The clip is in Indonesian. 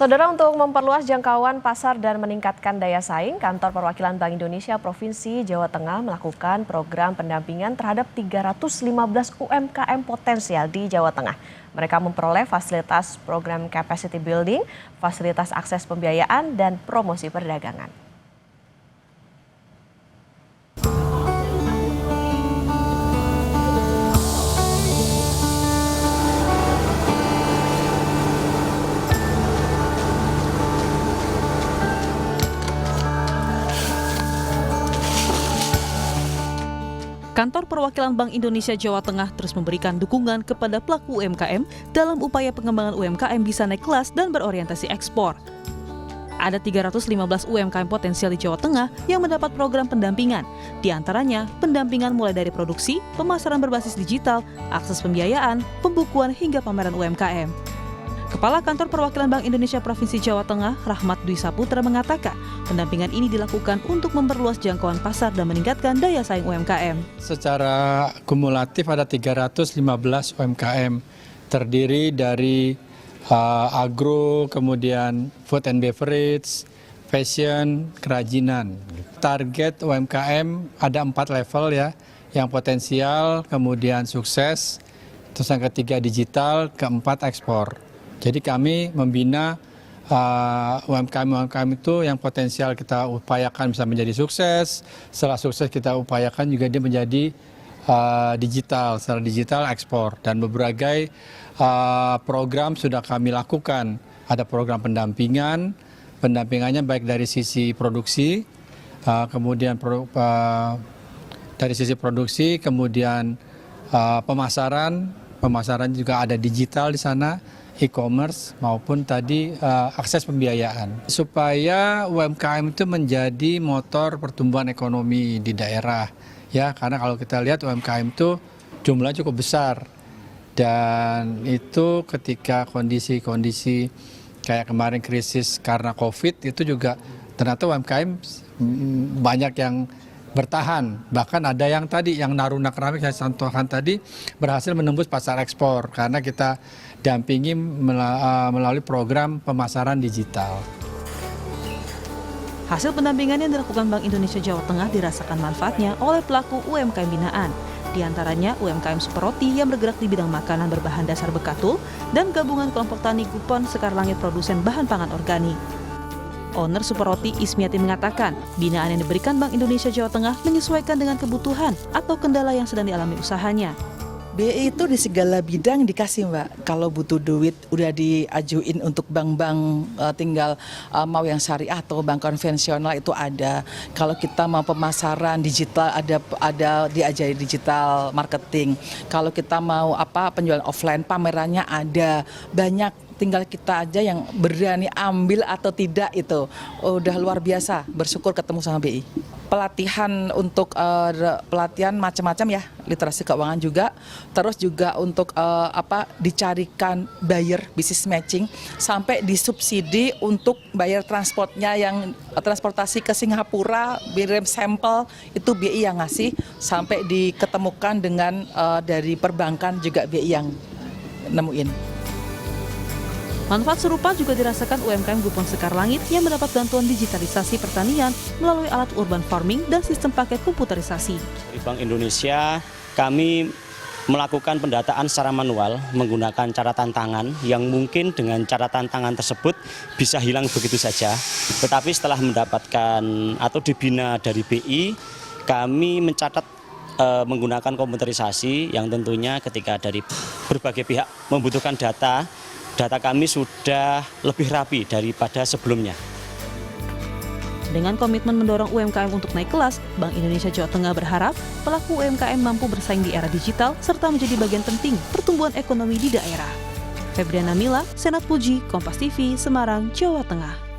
Saudara, untuk memperluas jangkauan pasar dan meningkatkan daya saing, Kantor Perwakilan Bank Indonesia Provinsi Jawa Tengah melakukan program pendampingan terhadap 315 UMKM potensial di Jawa Tengah. Mereka memperoleh fasilitas program capacity building, fasilitas akses pembiayaan, dan promosi perdagangan. Kantor Perwakilan Bank Indonesia Jawa Tengah terus memberikan dukungan kepada pelaku UMKM dalam upaya pengembangan UMKM bisa naik kelas dan berorientasi ekspor. Ada 315 UMKM potensial di Jawa Tengah yang mendapat program pendampingan. Di antaranya, pendampingan mulai dari produksi, pemasaran berbasis digital, akses pembiayaan, pembukuan hingga pameran UMKM. Kepala Kantor Perwakilan Bank Indonesia Provinsi Jawa Tengah, Rahmat Dwi Saputra mengatakan, pendampingan ini dilakukan untuk memperluas jangkauan pasar dan meningkatkan daya saing UMKM. Secara kumulatif ada 315 UMKM, terdiri dari agro, kemudian food and beverage, fashion, kerajinan. Target UMKM ada 4 level ya, yang potensial, kemudian sukses, terus yang ketiga digital, keempat ekspor. Jadi kami membina UMKM itu yang potensial kita upayakan bisa menjadi sukses. Setelah sukses kita upayakan juga dia menjadi digital, secara digital ekspor. Dan berbagai program sudah kami lakukan. Ada program pendampingannya baik dari sisi produksi, kemudian dari sisi produksi, kemudian pemasaran juga ada digital di sana, e-commerce maupun tadi akses pembiayaan. Supaya UMKM itu menjadi motor pertumbuhan ekonomi di daerah. Ya, karena kalau kita lihat UMKM itu jumlahnya cukup besar. Dan itu ketika kondisi-kondisi kayak kemarin krisis karena Covid itu juga ternyata UMKM banyak yang bertahan, bahkan ada yang tadi yang Naruna Keramik saya contohkan tadi berhasil menembus pasar ekspor karena kita dampingi melalui program pemasaran digital. Hasil pendampingan yang dilakukan Bank Indonesia Jawa Tengah dirasakan manfaatnya oleh pelaku UMKM binaan. Di antaranya UMKM Superroti yang bergerak di bidang makanan berbahan dasar bekatul dan gabungan kelompok tani Kupon Sekar Langit produsen bahan pangan organik. Owner Superroti Ismiati mengatakan, binaan yang diberikan Bank Indonesia Jawa Tengah menyesuaikan dengan kebutuhan atau kendala yang sedang dialami usahanya. BI itu di segala bidang dikasih, Mbak. Kalau butuh duit udah diajuin untuk bank-bank, tinggal mau yang syariah atau bank konvensional itu ada. Kalau kita mau pemasaran digital ada diajari digital marketing. Kalau kita mau penjualan offline pamerannya ada banyak. Tinggal kita aja yang berani ambil atau tidak itu. Udah luar biasa, bersyukur ketemu sama BI. Pelatihan untuk pelatihan macam-macam ya, literasi keuangan juga. Terus juga untuk dicarikan buyer business matching sampai disubsidi untuk bayar transportnya yang transportasi ke Singapura, kirim sampel itu BI yang ngasih sampai diketemukan dengan dari perbankan juga BI yang nemuin. Manfaat serupa juga dirasakan UMKM Kupon Sekar Langit yang mendapat bantuan digitalisasi pertanian melalui alat urban farming dan sistem paket komputerisasi. Di Bank Indonesia kami melakukan pendataan secara manual menggunakan catatan tangan yang mungkin dengan catatan tangan tersebut bisa hilang begitu saja. Tetapi setelah mendapatkan atau dibina dari BI, kami mencatat menggunakan komputerisasi yang tentunya ketika dari berbagai pihak membutuhkan data kami sudah lebih rapi daripada sebelumnya. Dengan komitmen mendorong UMKM untuk naik kelas, Bank Indonesia Jawa Tengah berharap pelaku UMKM mampu bersaing di era digital serta menjadi bagian penting pertumbuhan ekonomi di daerah. Febriana Mila, Senat Puji, Kompas TV, Semarang, Jawa Tengah.